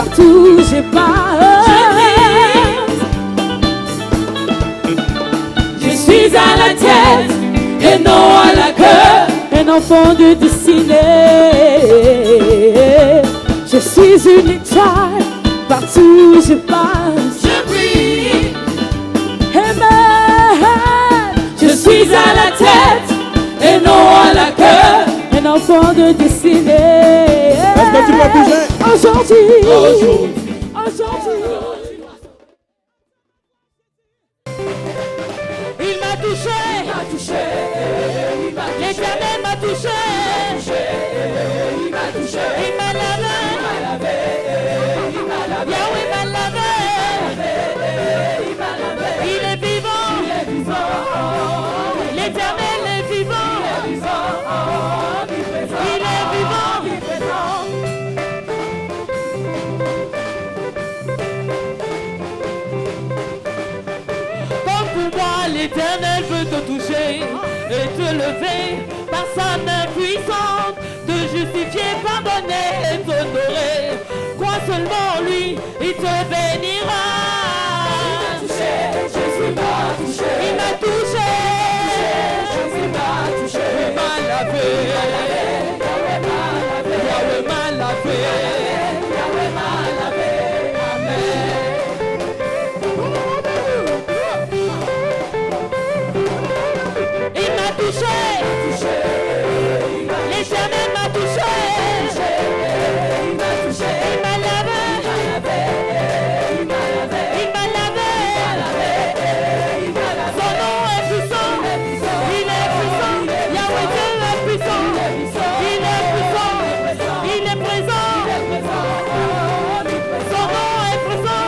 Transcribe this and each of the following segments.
partout je passe. Je suis à la tête et non à la queue, un enfant de destinée. Je suis une étoile, partout je passe. Je brille. Amen. Je suis à la tête et non à la queue, un enfant de destinée. Est-ce que tu vas bouger? Aujourd'hui. Il m'a touché. L'Éternel m'a touché. Il m'a touché. Il m'a lavé. Yahweh m'a lavé. Il est vivant. L'Éternel est vivant. Il est vivant. Comme pour moi, l'Éternel veut te toucher et te lever par sa main puissante, te justifier, pardonner et t'honorer. Crois seulement en lui, il te bénira. Jésus m'a touché. Il m'a touché. Jésus m'a touché. Il m'a lavé. Yahweh m'a lavé. Yahweh m'a lavé. Amen. Il m'a touché. L'Éternel m'a touché. Il m'a touché. Il m'a lavé. Il m'a lavé. Son nom est puissant. Il est puissant. Yahweh Dieu est puissant. Il est puissant. Il est présent. Son nom est présent.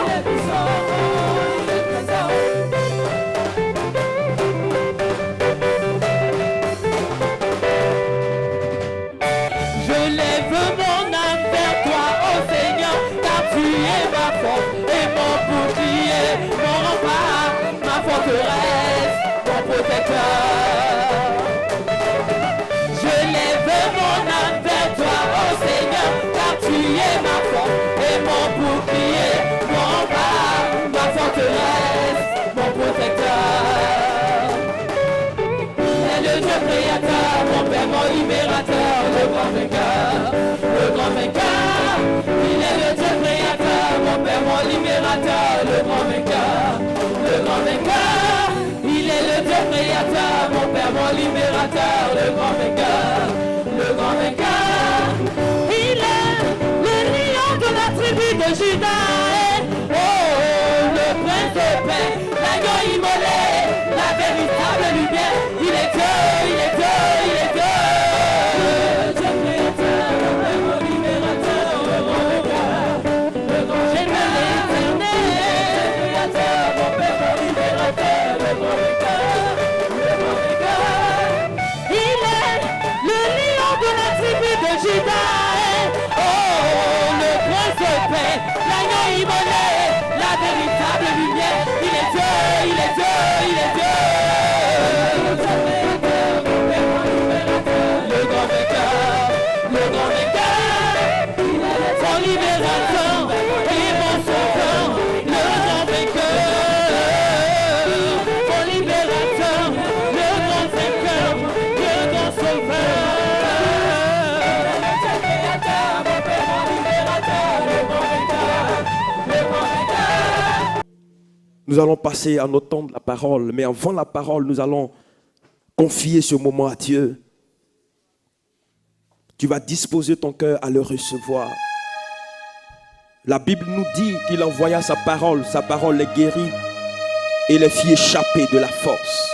Je lève mon âme vers toi, ô Seigneur, car tu es ma force et mon bouclier, mon rempart, ma forteresse, mon protecteur. Je lève mon âme vers toi, ô Seigneur, car tu es ma force et mon bouclier, mon rempart, ma forteresse, mon protecteur. Il est le Dieu créateur, mon Père, mon libérateur, le grand vainqueur, le grand vainqueur. Il est le Dieu créateur, mon Père, mon libérateur, le grand vainqueur, le grand vainqueur. Il est le Dieu créateur, mon Père, mon libérateur, le grand vainqueur, le grand vainqueur. Il est le lion de la tribu de Judas, oh, le prince de paix, l'agneau immolé, la véritable lumière. Il est Dieu, il est Dieu, il est Dieu. Le Dieu créateur, mon Père, mon libérateur, le grand vainqueur, le grand vainqueur. L'éternel, le créateur, mon Père, mon libérateur, le grand vainqueur, le grand vainqueur. Il est le lion de la tribu de Judas, oh, le prince de paix, l'agneau immolé, la véritable lumière. Il est Dieu, il est Dieu, il est Dieu. Le grand vainqueur, le grand vainqueur. Mon libérateur et mon sauveur, le grand vainqueur. Mon libérateur, le grand vainqueur, le grand sauveur. Le créateur, mon Père, mon libérateur, le grand vainqueur, le grand vainqueur. Nous allons passer à notre temps de la parole, mais avant la parole, nous allons confier ce moment à Dieu. Tu vas disposer ton cœur à le recevoir. La Bible nous dit qu'il envoya sa parole les guérit et les fit échapper de la force.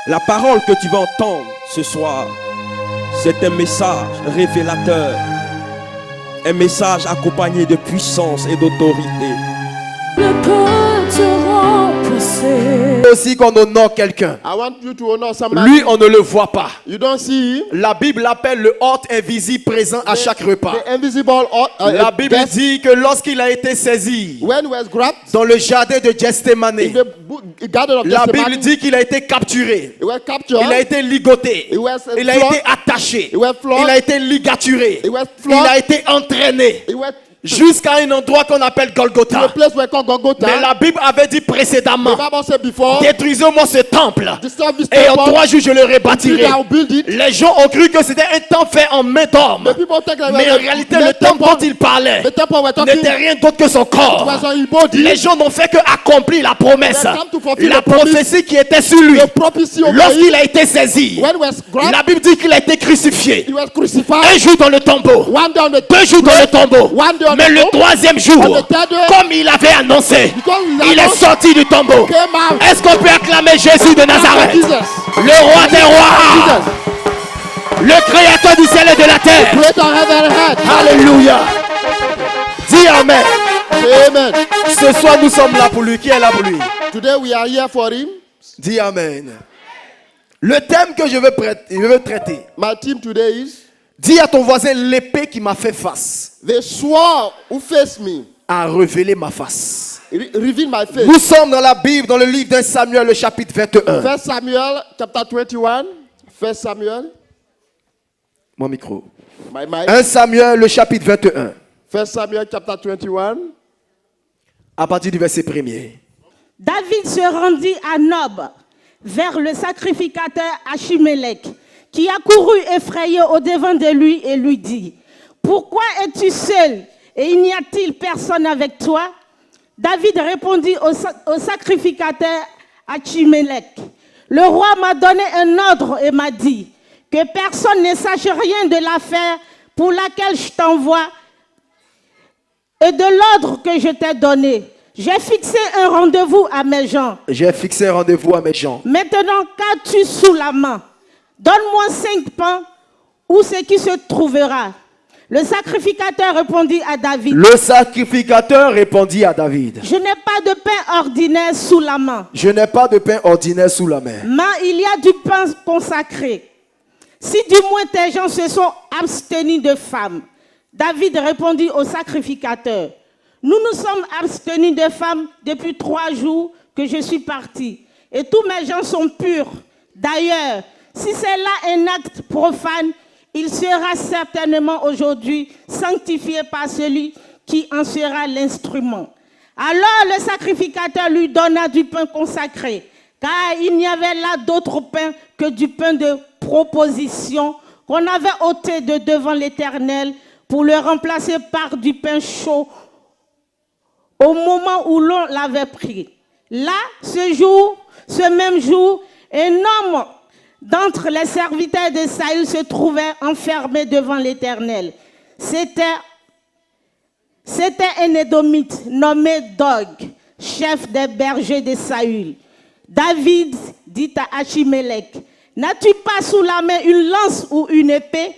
La parole que tu vas entendre ce soir, c'est un message révélateur, un message accompagné de puissance et d'autorité. Ne peut te remplacer. Aussi qu'on honore quelqu'un. I want you to honor somebody. Lui, on ne le voit pas. You don't see him. La Bible l'appelle le hôte invisible présent à chaque repas. The invisible La Bible guest, dit que lorsqu'il a été saisi when he was grabbed dans le jardin de Gethsémane, in the garden of la Gethsemane, Bible dit qu'il a été capturé. he was captured. Il a été ligoté. He was Il a flogged. été attaché. He was flogged. Il a été ligaturé. He was Il flogged. a été entraîné. He was jusqu'à un endroit qu'on appelle to a Golgotha. place we call Golgotha. Mais la Bible avait dit The précédemment, Bible said before, détruisez-moi ce temple destroy this et en temple, 3 jours je le rebâtirai. I'll build it. Les gens ont cru que c'était un temple fait en main d'homme. The people think Mais en réalité, le temple dont il parlait the temple we're talking n'était rien d'autre que son corps. was on his body. Les gens n'ont fait que accomplir la promesse, They come to fulfill la the promise. prophétie qui était sur lui. The prophecy of Lorsqu'il him, a été saisi, when he was la grabbed, Bible dit qu'il a été crucifié. he was Un crucified. jour dans le tombeau, One day on the 2 jours dans le tombeau. One day on Mais the le tomb. 3e jour, On the third day, comme il avait annoncé, because il est sorti du tombeau. came out. Est-ce qu'on peut acclamer Jésus de Nazareth, Jesus. le roi des rois, Jesus. le créateur du ciel et de la terre? Creator heaven and earth. Alléluia. Dis Amen. Amen. Ce soir, nous sommes là pour lui. Qui est là pour lui? Today we are here for him. Dis Amen. Le thème que je veux traiter. My team today is Dis à ton voisin, l'épée qui m'a fait face the sword who faced me. a révélé ma face. Reveal my face. Nous sommes dans la Bible, dans le livre d'un Samuel, le chapitre 21. First Samuel chapter 21. First Samuel. Mon micro. My mic. 1 Samuel, le chapitre 21. First Samuel chapter 21. À partir du verset 1er. David se rendit à Nob, vers le sacrificateur Achimélec, qui accourut effrayé au-devant de lui et lui dit, « Pourquoi es-tu seul et il n'y a-t-il personne avec toi ?» David répondit au sacrificateur Achimélec, « Le roi m'a donné un ordre et m'a dit que personne ne sache rien de l'affaire pour laquelle je t'envoie et de l'ordre que je t'ai donné. J'ai fixé un rendez-vous à mes gens. J'ai fixé un rendez-vous à mes gens. Maintenant, qu'as-tu sous la main? Donne-moi 5 pains où ce qui se trouvera. » Le sacrificateur répondit à David, Le sacrificateur répondit à David, « Je n'ai pas de pain ordinaire sous la main, je n'ai pas de pain ordinaire sous la main. mais il y a du pain consacré. Si du moins tes gens se sont abstenus de femmes. » David répondit au sacrificateur, « Nous nous sommes abstenus de femmes depuis 3 jours que je suis parti, et tous mes gens sont purs. D'ailleurs, si c'est là un acte profane, il sera certainement aujourd'hui sanctifié par celui qui en sera l'instrument. » Alors le sacrificateur lui donna du pain consacré, car il n'y avait là d'autre pain que du pain de proposition qu'on avait ôté de devant l'Éternel pour le remplacer par du pain chaud au moment où l'on l'avait pris. Là, ce même jour, un homme d'entre les serviteurs de Saül se trouvait enfermé devant l'Éternel. C'était un Édomite nommé Dog, chef des bergers de Saül. David dit à Achimélec, « N'as-tu pas sous la main une lance ou une épée?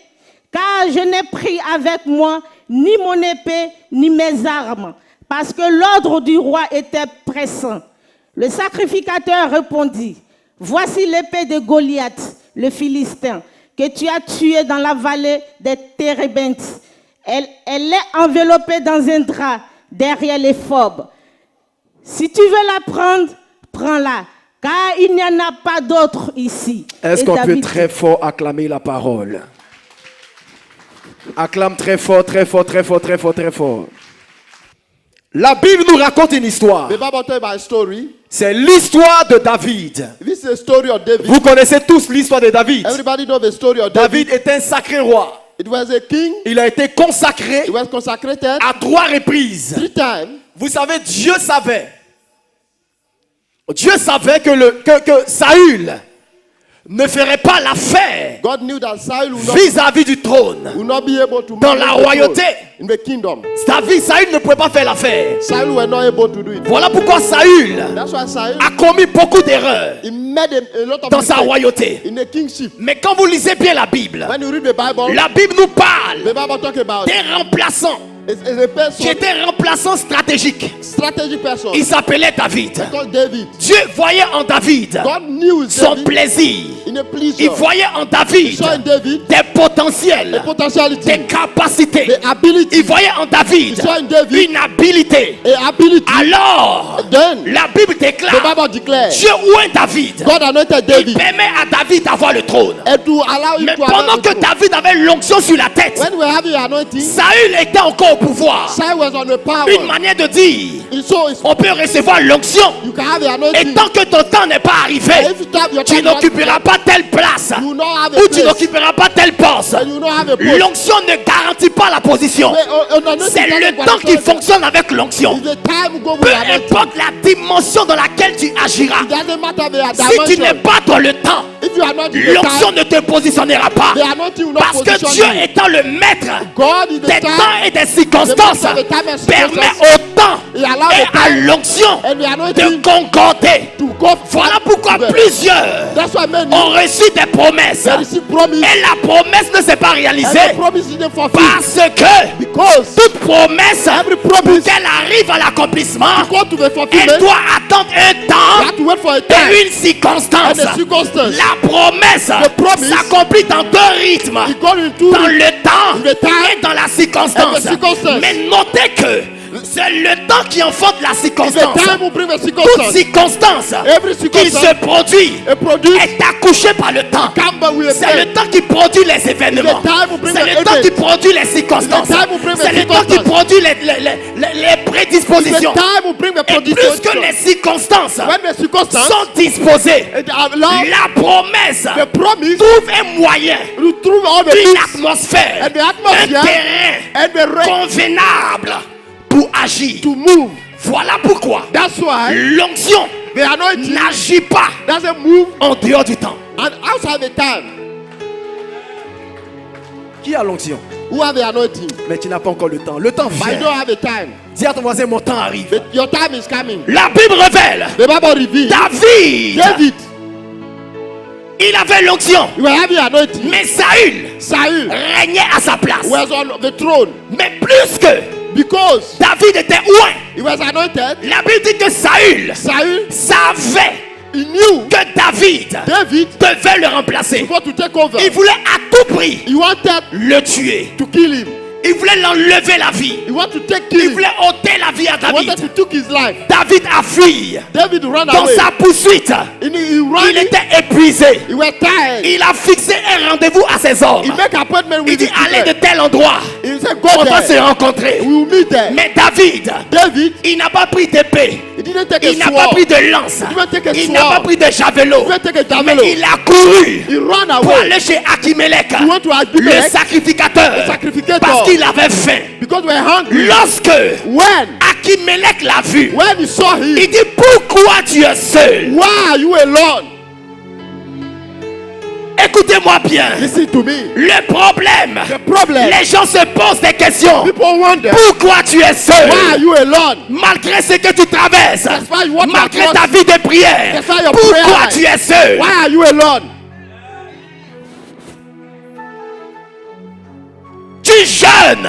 Car je n'ai pris avec moi ni mon épée ni mes armes, parce que l'ordre du roi était pressant. » Le sacrificateur répondit, « Voici l'épée de Goliath, le Philistin, que tu as tué dans la vallée des Térébintes. Elle est enveloppée dans un drap derrière les phobes. Si tu veux la prendre, prends-la, car il n'y en a pas d'autre ici. » Est-ce Et qu'on peut David très fort acclamer la parole? Acclame très fort, très fort, très fort, très fort, très fort. La Bible nous raconte une histoire. The Bible tells my story. C'est l'histoire de David. This is a story of David. Vous connaissez tous l'histoire de David. Everybody knows the story of David. David est un sacré roi. It was a king. Il a été consacré He was consecrated à 3 reprises. 3 times. Vous savez, Dieu savait que Saül ne ferait pas l'affaire God knew that Saul vis-à-vis du trône. would not be able to Dans manage la the royauté. throne in the kingdom. Saül ne pouvait pas faire l'affaire. Saul were not able to do it. Voilà pourquoi Saül That's why Saul a commis beaucoup d'erreurs he made a lot of dans sa mistakes royauté. in the kingship. Mais quand vous lisez bien la Bible, When you read the Bible, la Bible nous parle the Bible talk about des remplaçants it's a person, qui étaient remplaçants stratégiques. strategic person. Il s'appelait David. Called David. Dieu voyait en David God knew son David plaisir. in a pleasure. Il voyait en David saw in David des potentiels, the potentiality, des capacités. the ability. Il voyait en David He saw in David une habilité. a ability. Alors, Then la Bible the déclare, Bible declares Dieu oint David. God anointed Il David permet à David d'avoir le trône. and to allow him Mais to pendant have que David avait l'onction sur la tête, when we have the anointing, Saül était encore au pouvoir. Cyrus on the power. Une manière de dire, So on peut recevoir l'onction. you can have the Et anointing. tant que ton temps n'est pas arrivé, If you have your tu time, n'occuperas pas telle place. you will not have a Ou tu place. n'occuperas pas telle poste. And you will not have a post. L'onction ne garantit pas la position. C'est le temps qui fonctionne avec l'onction. It's the time go with Peu the anointing. importe la dimension dans laquelle tu agiras. It doesn't matter the Si tu n'es dimension. pas dans le temps, If you are not in the l'onction time, ne te positionnera pas. the anointing will not Parce que position Dieu you. étant le maître God is the des time. temps et des circonstances, The master of the time and permet circumstances. au temps He allows et the à time l'onction and the de anointing concorder. to go Voilà pourquoi together. plusieurs That's why many ont reçu des promesses. they receive promise Et la promesse ne s'est pas and réalisée the promise didn't fulfill. parce que Because toute promesse, every pour promise qu'elle arrive à l'accomplissement, go to the elle fulfillment, doit attendre un you temps have to wait for a time et une circonstance. and a circumstance. La promesse The promise s'accomplit dans deux rythmes. It goes into Dans le temps the time et dans la circonstance. and the circumstance. Mais notez que c'est le temps qui enfanne la the circonstance. time will bring the Toute circumstance. circonstance Every qui circumstance se produit a produce est accouchée par le temps. come back with a C'est le time. temps qui produit les événements. The time will bring C'est the le temps event. qui produit les circonstances. The time will bring the C'est le temps qui circumstances. produit les The prédispositions. time will bring the Et plus que production. les circonstances When the circumstance sont disposées, allow la promesse the promise trouve un moyen, to through all the une things atmosphère, and the un atmosphere terrain and the rain convenable pour agir. to move. Voilà pourquoi That's why l'onction the anointing n'agit pas doesn't move en dehors du temps. and outside the time. Qui a l'onction? Who have the anointing? Mais tu n'as pas encore le temps. Le temps But you vient. don't have the time. Dis à ton voisin, mon temps arrive. But your time is coming. La Bible révèle The Bible reveals David, David, il avait l'onction, you were having anointing. mais Saül Saul régnait à sa place. was on the throne Mais plus que because David était loin, he was anointed. la Bible dit que Saül Saul, savait he knew que David David devait le remplacer. was to take over. Il voulait à tout prix He wanted le tuer. to kill him. Il voulait l'enlever la vie. He wanted to take Il kill him. voulait ôter la vie à He wanted David. to take his life. David a fui. David ran Dans away. sa poursuite, He ran. il était épuisé. He was tired. Il a fixé un rendez-vous à ses hommes. He make appointment Il with dit his allez de people. tel endroit. He said On go va se there. rencontrer. We will meet there. Mais David, David, il n'a pas pris d'épée. he didn't take a Il n'a pas sword. pris de lance. didn't take a Il n'a sword. pas pris de javelot. He didn't take a Mais javelot. il a couru He ran pour away. aller chez Achimelech, He went to le Abimelech, sacrificateur, the sacrificator. parce qu'il avait faim. because we were hungry. Lorsque When Achimelech l'a vu, he saw him, il dit pourquoi tu es seul? why are you alone? Écoutez-moi bien. Listen to me. Le problème, The problem. les gens se posent des questions. People wonder Pourquoi tu es seul? why are you alone? Malgré ce que tu traverses, That's why what malgré you are ta vie de prière, That's why your pourquoi prayer tu es seul? Why are you alone? Tu jeûnes,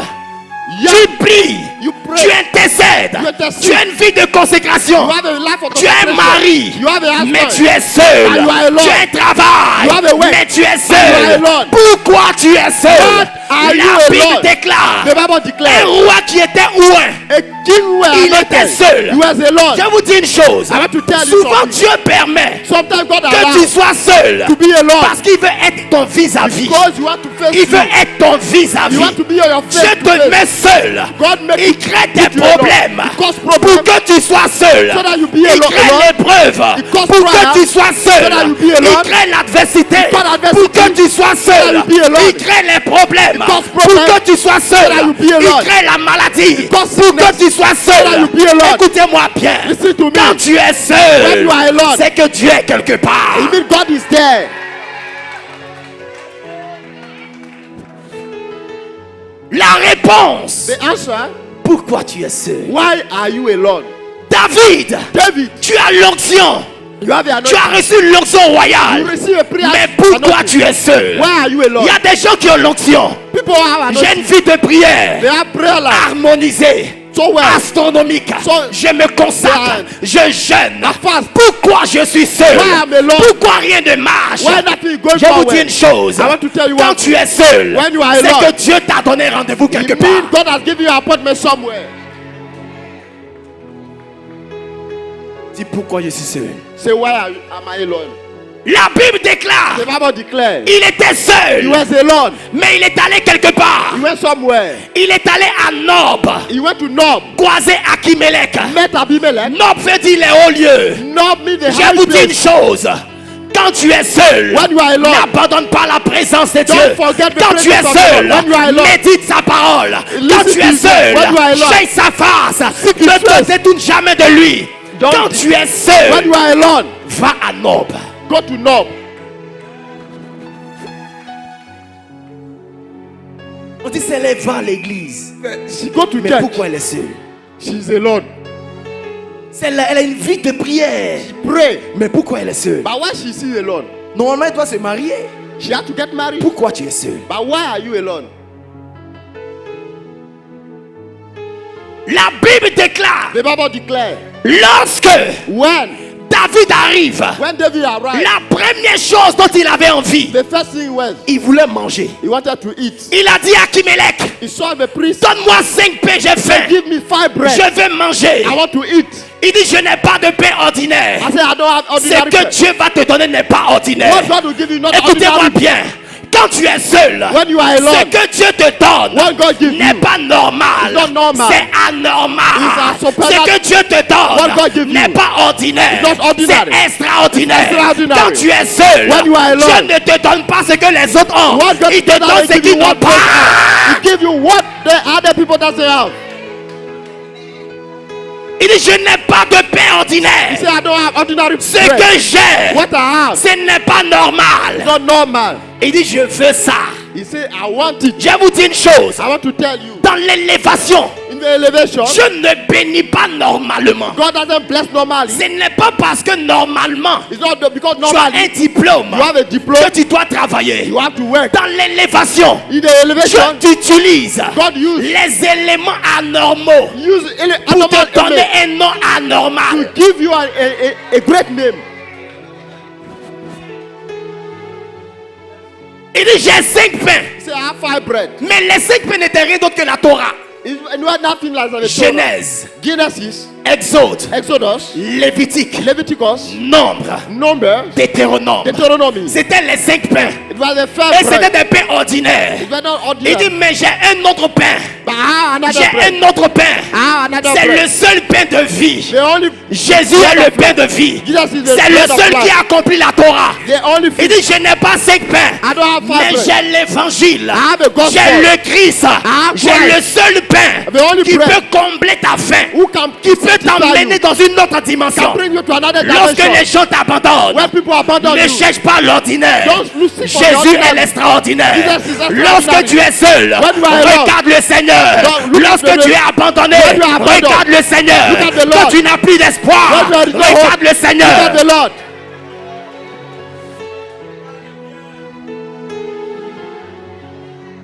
tu pries, You pray. tu intercèdes, You intercede. tu as une vie de consécration, You have a life of tu as un consecration. mari, You have a husband. mais tu es seul, And you are alone. tu as un travail, You have a work. mais tu es And you seul. are alone. Pourquoi tu es seul? What are you La Bible alone? déclare The Bible un declares roi qui était loin. a king who was Il anointed. était seul. He was alone. Je vous dis une chose. I want to tell you Souvent something. Dieu permet Sometimes God que tu allows sois seul to be alone parce qu'il veut être ton vis-à-vis. because you want to face Il veut you. être ton vis-à-vis. You want to be on your Dieu face to te face. met seul. God make Il you crée put des you alone. problèmes He cause pour problem que tu sois seul. so that you be Il alone. crée l'épreuve He cause pour trial que tu sois seul. so that you be Il alone. crée l'adversité He cause pour que adversity tu sois seul. so that you be alone. Il crée les problèmes He cause pour problem que tu sois seul. so that you be Il alone. crée la maladie He cause pour que sickness tu sois so that seul. you be alone. Écoutez-moi bien. Listen to me. Quand tu es When seul, you are alone, c'est que Dieu est quelque part. it means God is there. La réponse. The answer, Pourquoi tu es seul? why are you alone? David, David, tu as l'onction. you have the Tu as anointing. reçu l'onction You royale. receive a prayer. Mais pourquoi anointing. tu es seul? Why are you Il alone? y a des gens qui ont l'onction. People have J'ai anointing. une vie de prière They have prayer life. harmonisée, So well. astronomique. So- Je me consacre, je jeûne. fast. Pourquoi je suis seul? Why I'm alone? Pourquoi rien ne marche? Why nothing is going Je vous forward? dis une chose. I want to tell you Quand one tu es seul, When you are c'est alone, que Dieu t'a donné rendez-vous quelque It means part. God has given you an appointment somewhere. Dis pourquoi je suis seul. Say, why am I alone? La Bible déclare, The Bible declares il était he seul, was alone. mais il est allé quelque part. He went somewhere. Il est allé à Nob, He went to Nob. croisé Akimelech. Met Abimelech. Nob veut dire les hauts lieux. Nob means the Je high vous dis une place. chose. Quand tu es seul, When you are alone, n'abandonne pas la présence de Dieu. forget the Quand tu es presence of seul, God. When you are alone, médite sa parole. Quand listen tu to es his seul, voice. When you are alone, cherche sa face. seek his Ne te face. détourne jamais de lui. Don't- Quand tu es when seul, you are alone, va à Nob. go to Nob. On dit c'est elle va à l'église. She go to Mais church. pourquoi elle est seule? She's alone. Elle a une vie de prière. Pray. Mais pourquoi elle est seule? But why she still alone? Normalement, elle doit se marier. She had to get married. Pourquoi tu es seul? But why are you alone? La Bible déclare, The Bible declares lorsque when David arrive, David arrived, la première chose dont il avait envie, the first thing was il voulait manger. he wanted to eat. Il a dit à Akimelech, He saw the priest. donne-moi 5 pains, j'ai faim. Give me 5 bread. Je vais manger. I want to eat. Il dit, je n'ai pas de pain ordinaire. I said I don't have Ce ordinary que bread. Dieu va te donner n'est pas ordinaire. What God will give you not Écoutez-moi ordinary. bien. Quand tu es seul, When you are alone, ce que Dieu te donne what God gives n'est you pas normal. is not normal. C'est anormal. It's a Ce que Dieu te What God donne gives n'est you pas ordinaire. is not ordinary. C'est extraordinaire. Extraordinary. Quand tu es seul, When you are alone, Dieu ne te donne pas ce que les autres ont. What God Il te donne ce give qu'ils you n'ont what they pas. have. He give you what the other people doesn't have. Il dit, je n'ai pas de pain He ordinaire. said I don't have ordinary Ce bread. que j'ai, What I have ce n'est pas normal. is not normal. Il dit, je veux ça. He said I want it. Je vous dis une chose. I want to tell you. Dans l'élévation, In the elevation, je ne bénis pas normalement. God doesn't bless normally. Ce n'est pas parce que normalement, It's not because tu as normally un diplôme you have a diploma. que tu dois travailler. You have to work. Dans l'élévation, In the elevation, Dieu utilise God use les éléments anormaux pour abnormal te donner image un nom anormal. to give you a great name. Il dit, j'ai 5 pains. He said I have 5 bread. Mais les 5 pains n'étaient rien d'autre que la Torah. It's nothing like the Torah. Genèse, Genesis, Exode, Exodus, Lévitique, Leviticus, Nombre, Numbers, Deutéronome. Deuteronomy. C'était les 5 pains. It was the Et first c'était bread. des pains ordinaires. It was not Il ordinary. dit, mais j'ai un autre pain. But I have another J'ai bread. un autre pain. I have another C'est bread. le seul pain de vie. The only Jésus est le pain de vie. Jesus is the C'est le bread of seul qui life. a accompli la Torah. The only Il food. dit, je n'ai pas 5 pains, I don't have 5 mais bread. j'ai l'évangile. I have the gospel. J'ai le Christ. have J'ai Christ. le seul pain The only qui bread. peut combler ta faim, Who can qui peut satisfy t'emmener you, dans une autre dimension. can bring you to another Lorsque dimension. les gens t'abandonnent, When people abandon ne you, cherche pas l'ordinaire. don't look for the Jésus ordinary. est l'extraordinaire. Jesus is extraordinary. Lorsque tu es seul, When you are alone, regarde le Seigneur. don't look at Lorsque the tu es Lord. abandonné, When you are abandoned, regarde le Seigneur. look at the Lord. Quand tu n'as plus d'espoir, When there is no regarde hope, le Seigneur. look at the Lord.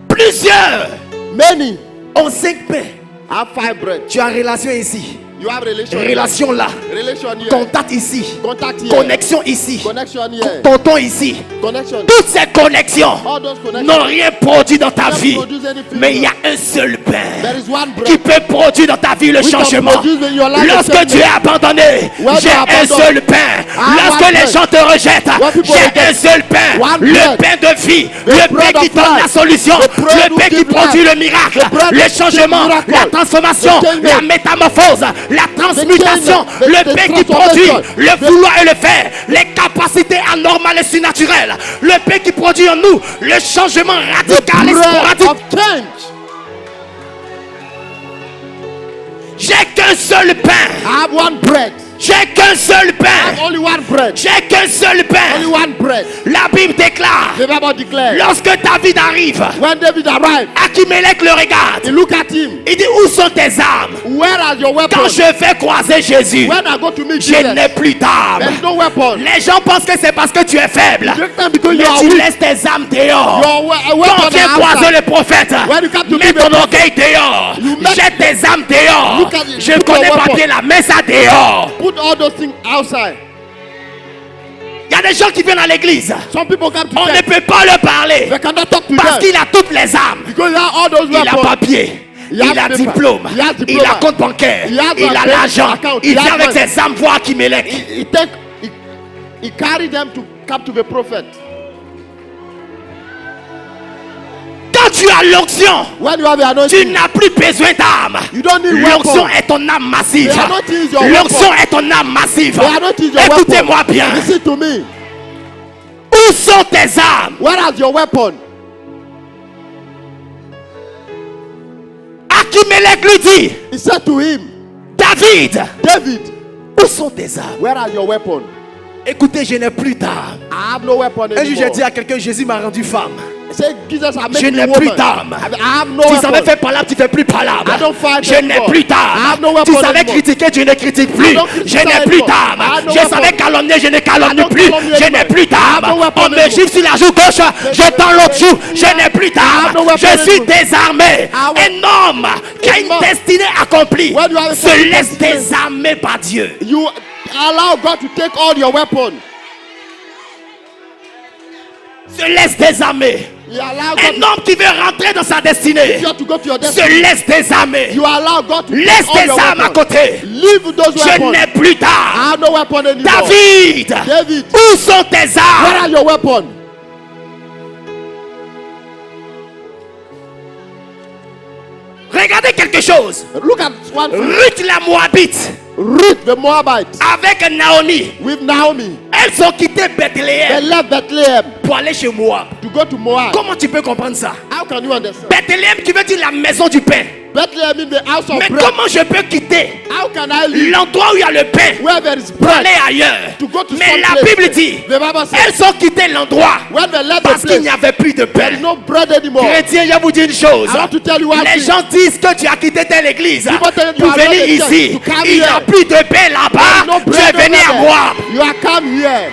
Plusieurs Many ont 5 pains. have 5 bread. Tu as relation ici, You have relation. relation là, Relation here. contact ici, Contact here. connexion ici, Connection here. tonton ici. Connection. Toutes ces connexions All those connections. n'ont rien produit dans ta Don't vie. produce anything. Mais il y a un seul There pain is one qui bread. peut produire dans ta vie le We can changement. produce in your life Lorsque the tu es abandonné, When j'ai you are un abandoned, seul pain. one Lorsque les bread. gens te rejettent, When people j'ai reject, un seul pain. one Le bread. pain de vie, The le bread pain qui of donne life. la solution, The bread le who pain qui give produit life. le miracle, The bread le who give changement, miracle. la transformation, The change. la métamorphose, la transmutation, The le change. pain The qui produit transformation. le vouloir et le faire, les capacités anormales et surnaturelles, le pain qui produit en nous le changement The radical et bread sporadique. of change. J'ai qu'un seul pain. I have one bread. J'ai qu'un seul I pain. have only one bread. J'ai qu'un seul Only pain. one bread. La Bible déclare, The Bible declares. lorsque David arrive, When David arrived, Akimelech le he regarde. looked at him. Il dit, où sont tes armes? Where are your Quand weapons? je vais croiser Jésus, When I go to meet je Jesus, n'ai plus d'armes. there's no weapon. Les gens pensent que c'est parce que tu es faible. Next time because Mais you are tu weak, laisses tes armes dehors. your Quand weapon viens are croiser outside. le prophète, When you come to mets meet the ton prophet, orgueil dehors. you make- Jette tes armes dehors. Look at it, Je put connais your pas weapon. bien la mets ça dehors. Put all those things outside. Il y a des gens qui viennent à l'église. Some people come to On ne church. peut pas leur parler They cannot talk to parce them qu'il a toutes les armes. because they have all those Il a weapons. papier. He Il has a paper. diplôme. He has Il diploma. a compte bancaire. He has Il a a l'argent. account. Il He vient has avec money. ses armes voir Akimelech. He carry them to come to the prophet. Quand tu as l'onction, When you have the tu anointing, n'as plus besoin d'âme. you don't need L'onction weapon. est ton âme massive. The anointing is your L'onction weapon. est ton âme massive. The anointing is your Écoutez-moi weapon. bien. Listen to me. Où sont tes armes? Where is your weapon? Achimelech lui dit, He said to him, David, David, où sont tes armes? where are your weapon? Écoutez, je n'ai plus d'armes. I have no weapon Un jour, j'ai anymore. dit à quelqu'un, Jésus m'a rendu femme. Say, Jesus, I Je make n'ai you plus woman. d'âme. I have no Tu savais weapon. faire palabre, tu fais plus palabre. I don't fight Je n'ai anymore. plus I have no d'âme. weapon Tu savais anymore. critiquer, tu ne critiques plus. I don't Je criticize n'ai plus anymore. I have d'âme. no Je weapon. savais calomnier, je ne I calomnie don't plus. calumny Je anymore. n'ai plus I have d'âme. no weapon On me anymore. gifle sur la joue gauche, je tends l'autre joue. Je n'ai plus I have no d'âme. weapon Je suis anymore. désarmé. have- Un homme qui a une man. destinée accomplie When you have a se certain laisse destiny. désarmer par Dieu. You allow God to take all your weapons. Se laisse désarmer. You allow Un God homme qui veut rentrer dans sa destinée to go to your se destiny. laisse désarmer. You allow God to Laisse take all tes your armes à weapons. côté. Leave those Je weapons. n'ai plus I d'armes. have no weapon anymore. David, David, où sont tes where are armes? your weapons? Regardez quelque chose. Look at one thing. Ruth la Moabite Ruth the Moabite avec Naomi, with Naomi. elles ont quitté They Bethléem left Bethlehem pour aller chez Moab. to go to Moab. Comment tu peux comprendre ça? How can you understand? Bethléem qui veut dire la maison du pain. Bethlehem in the house of Mais bread. comment je peux quitter How can I live l'endroit où il y a le pain where there is pour bread aller ailleurs? to go to Mais some la place? Bible dit, The Bible says, elles ont quitté l'endroit when they left parce the qu'il n'y place, avait plus de there pain. is no bread anymore. Chrétien, je vous dis une chose. I want to tell you one Les thing. gens disent que tu as quitté telle église People tell you pour you are venir not a church, ici. to come Il n'y a here. plus de pain There is là-bas. no Tu bread es venu over à there. moi. You are come here.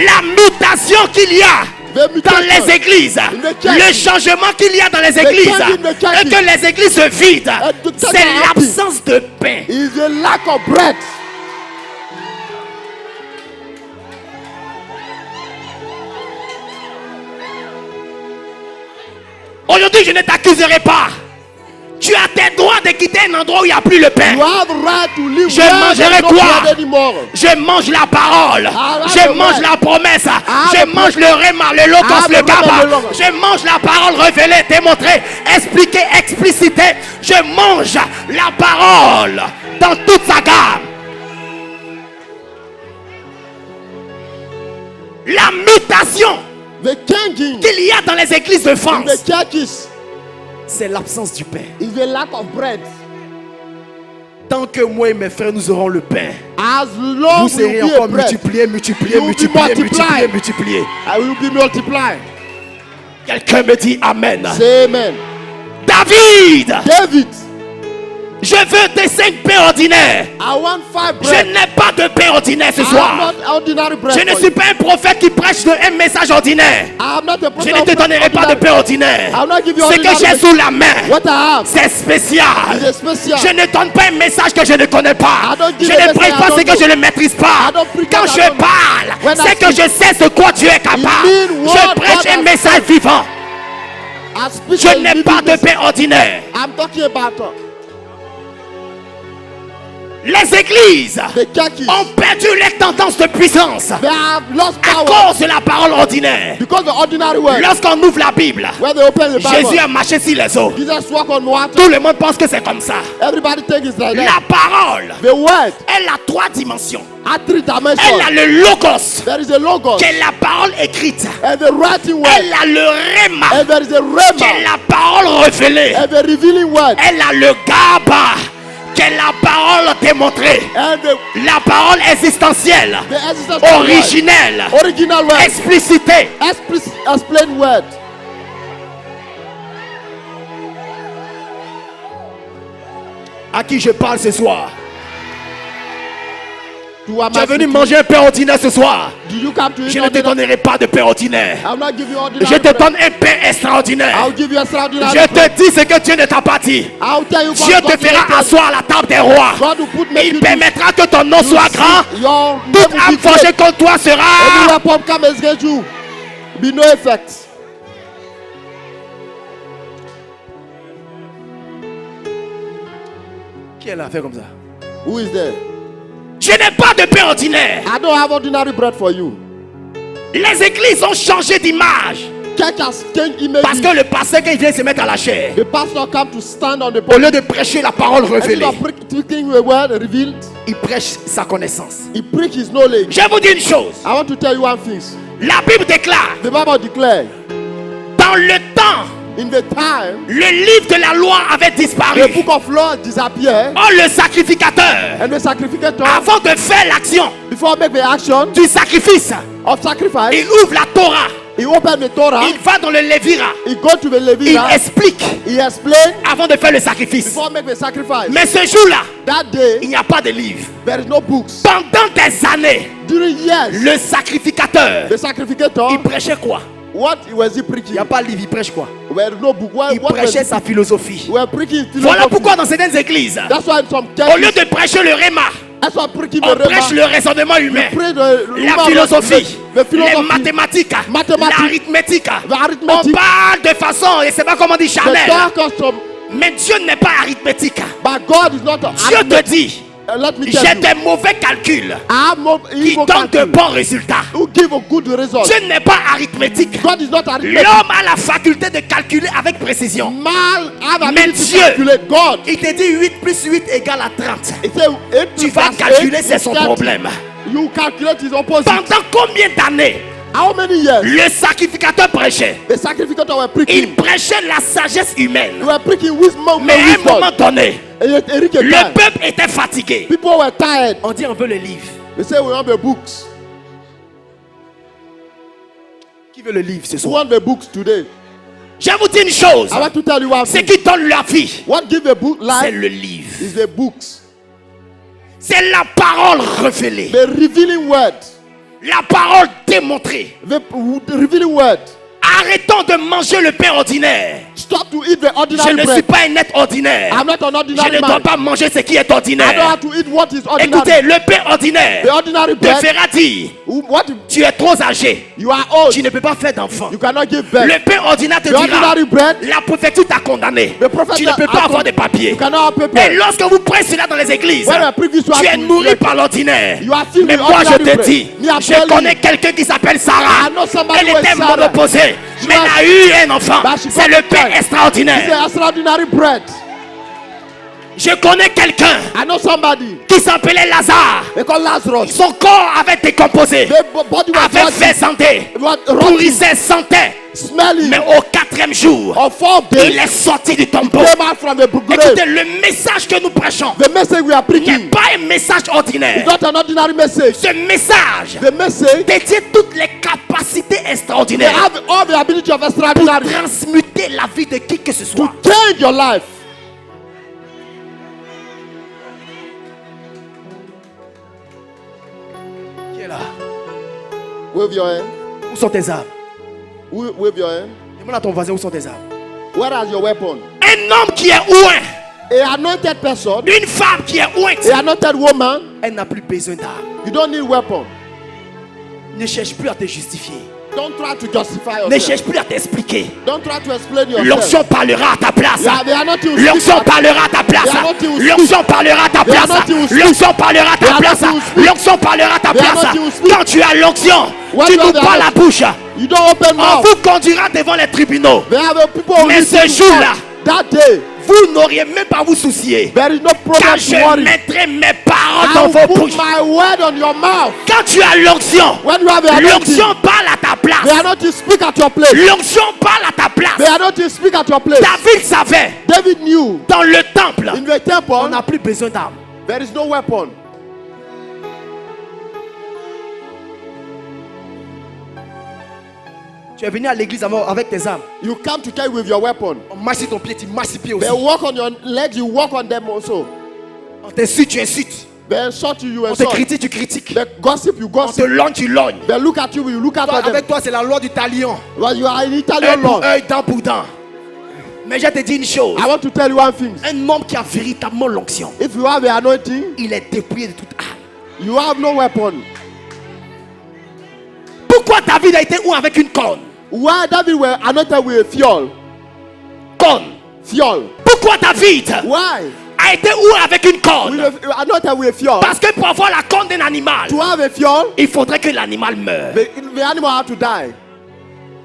La mutation qu'il y a The dans mutation les églises, in the church. le changement qu'il y a dans les églises, change in the churches. et que les églises se vident, the churches c'est are happy. l'absence de pain. Is a lack of bread. Aujourd'hui, je ne t'accuserai pas. Tu as tes droits de quitter un endroit où il n'y a plus le pain. You have right to live Je where mangerai there is no quoi? bread anymore. Je mange la parole. have Je the mange word. la promesse. have Je the mange le réma, le I locus, have le the rema, gaba. le logos. Je mange la parole révélée, démontrée, expliquée, explicitée. Je mange la parole dans toute sa gamme. La mutation The changing qu'il y a dans les églises de in France, the churches c'est l'absence du pain. is the lack of bread. Tant que moi et mes frères, nous aurons le pain, As long vous as you serez be a encore bread, multipliés, multipliés, You will be multipliés, multipliés, multiplied. multipliés. I will be multiplied. Quelqu'un me dit Amen. Say amen. David, David, je veux des 5 pains ordinaires. I want 5 Je bread. n'ai pas de pain ordinaire ce I am soir. not ordinary bread. Je ne for suis you. pas un prophète qui prêche un message ordinaire. I am not a prophet Je ne of te donnerai pas de ordinary. pain ordinaire. I will not give you Ce que ordinary j'ai bread. sous la main, What I have c'est spécial. is a special. Je ne donne pas un message que je ne connais pas. I don't Je give a ne message prêche I pas don't ce que know. je ne maîtrise pas. I don't preach Quand what I je don't know. parle, When I c'est que speak, je sais ce quoi tu es capable. mean what Je God prêche un has message said. vivant. I speak Je a n'ai living pas de message. pain ordinaire. I'm talking about Les églises the churches. ont perdu les tendances de puissance They have lost à power cause de la parole ordinaire. because the ordinary word. Lorsqu'on ouvre la Bible, When they open the Jésus Bible, a marché sur les eaux. Jesus walk on water. Tout le monde pense que c'est comme ça. Everybody think it's like La that. parole, The word elle a 3 dimensions. has 3 Elle dimensions. a le logos, There is a logos qui est la parole écrite. and the writing word, Elle a le rhéma, and there is a qui est rhema la parole révélée. and the revealing word, Elle a le gaba, qui est la parole démontrée. and La parole existentielle, the existence of originelle, word, original word, explicitée. explain word. À qui je parle ce soir? To am Tu es I venu speaking? manger un pain ordinaire ce soir. Do you come to eat Je ne te ordinary? donnerai pas de pain ordinaire. I will not give you ordinary Je te bread. donne un pain extraordinaire. I will give you extraordinary Je bread. te dis ce que Dieu ne t'a pas dit. I will tell you Dieu what te God will fera tell you. asseoir à la table des rois. God will put me Il to permettra que ton nom soit grand. Your name Toute will âme be forgée great. contre toi Any sera. weapon come against you, be no effect. Qui est là, fait comme ça? Who is there? Je n'ai pas de pain ordinaire. I don't have ordinary bread for you. Les églises ont changé d'image. Church has changed image. Parce que le pasteur, quand il vient se mettre à la chair, The pastor come to stand on the au podium. lieu de prêcher la parole révélée, Speaking the word revealed, il prêche sa connaissance. he preach his knowledge. Je vous dis une chose. I want to tell you one thing. La Bible déclare, The Bible declares, dans le temps, in the time le livre de la loi avait disparu. the book of law disappeared, Oh, le sacrificateur, and the sacrificator, avant de faire l'action before make the action du sacrifice, of sacrifice, il ouvre la Torah. he opened the Torah, Il va dans le Lévira. he go to the Il Leviticus, explique he explained avant de faire le sacrifice. before make the sacrifice. Mais ce jour-là, That day, il n'y a pas de livre. there is no books. Pendant des années, During years, le sacrificateur, the sacrificator, il prêchait quoi? what was he Il preaching? n'y a pas de livre, il prêche quoi? There is no book. Il prêchait sa philosophie. We are preaching Voilà philosophy. pourquoi dans certaines églises, That's why some au lieu churches, de prêcher le réma, that's why preaching on the prêche le raisonnement humain, pray the la philosophie, the les philosophy, mathématiques, Mathématiques, l'arithmétique. the On arithmetic, parle de façon, et c'est pas comment on dit the charnel. talk of some, Mais Dieu n'est pas arithmétique. but God is not Dieu te dit, let me tell j'ai you, des mauvais calculs I have no qui evil donnent de calcul bons résultats. who give a good result. Dieu n'est pas arithmétique. God is not arithmetic. L'homme a la faculté de calculer avec précision. Man have Mais ability to Dieu, calculate. God, il te dit 8 plus 8 égale à 30. he said, 8 Tu plus vas 8 calculer, is c'est son 30. problème. You calculate his opposite. Pendant combien d'années How many years le sacrificateur prêchait? the sacrificator were preaching? Il prêchait la sagesse humaine. They were preaching wisdom. Mais à un moment donné, Eric le time, peuple était fatigué. people were tired. On dit on veut le livre. They say we want the books. Qui veut le livre ce We soir? want the books today. Je vous dis une chose. I want to tell you one Ce thing. qui donne la vie, What give a book c'est life le livre. is the books. C'est la parole révélée. The revealing word. La parole démontrée. The revealing word. Arrêtons de manger le pain ordinaire. Stop to eat the Je ordinary ne suis bread. pas un être ordinaire. I'm not an Je ordinary ne dois man. pas manger ce qui est I don't ordinaire. have to eat what is ordinary. Écoutez, le pain ordinaire The ordinary te bread. fera dire, What tu es trop âgé. you are old. Tu ne peux pas faire d'enfant. You cannot give birth. Le pain ordinaire te The dira, ordinary bread. la préfecture t'a condamné. The prophet Tu ne peux pas avoir de papiers. You cannot have Et paper. lorsque vous prenez cela dans les églises, When I preach tu es nourri par l'ordinaire. You are filled Mais with moi je ordinary te bread. dis, Me, I'm je telling connais you. quelqu'un qui s'appelle Sarah. I know somebody Elle who is était Sarah. monoposée, mais was- elle a eu un enfant. But she C'est got le pain child. It's extraordinaire. the extraordinary bread. Je connais quelqu'un I know somebody. qui s'appelait Lazare. They call Lazarus. Son corps avait décomposé, The body was avait rotting. fait santé, Rotting. pourrissait, sentait. Smelling. Mais au 4e jour, On 4 il days, est sorti du tombeau. came out from the grave. Écoutez, le message que nous prêchons The message we are n'est preaching pas un message is ordinaire. not an ordinary message. Ce message The message, détient toutes les capacités they extraordinaires have all the ability of pour extraordinary transmuter la vie de qui que ce to soit. change your life. Qui est là? Wave your hand. Où sont tes armes? Wave your hand. Demande à ton voisin où sont tes armes. Where is your weapon? Un homme qui est ouin, A anointed person, une femme qui est ouinte, a anointed woman, elle n'a plus besoin d'armes. you don't need weapon. Ne cherche plus à te justifier. Don't try to justify Ne yourself. cherche plus à t'expliquer. Don't try to explain yourself. L'onction parlera à ta place. Yeah, they are not to speak L'onction at- parlera à ta place. They are not to speak. L'onction parlera à ta They are place. not to speak. L'onction parlera à They ta are place. not to speak. L'onction parlera à ta They are place. not to speak. Quand tu as l'onction, When tu you have n'ouvres the pas la bouche. You don't open On mouth. vous conduira devant les tribunaux. They have a people who Mais listen ce to jour-là, God. That day, vous n'auriez même pas à vous soucier. there is no problem Car to je worry. mettrai mes paroles I dans will vos put bouches. my word on your mouth. Quand tu as l'onction, When you have the anointing, l'onction parle à ta they are place. not to speak at your place. L'onction parle à ta They place. are not to speak at your place. David savait, David knew dans le temple, in the temple, on n'a plus besoin d'armes. there is no weapon. Tu es venu à l'église avec tes armes. You come to carry with your weapon. On marche sur ton pied, tu marches sur pied aussi. They walk on your legs, you walk on them also. On t'insulte, tu insultes. They insult you, you On te insult. critique, tu critiques. They gossip, you On te gossip. lorgne, tu lorgnes. They look at you, you look at them. Avec toi, c'est la loi du talion. Well, you are an Œil Italian pour Lord. œil, dent pour dent. Mais je te dis une chose. I want to tell you one thing. Un homme qui a véritablement l'onction, If you have the anointing, il est dépouillé de toute arme. you have no weapon. Pourquoi David a été où avec une corne? Why David were anointed with a fuel? Corne. Fuel. Pourquoi David Why? a été où avec une corne? Anointed with a fuel. Parce que pour avoir la corne d'un animal, To have a field, il faudrait que l'animal meure. the animal had to die.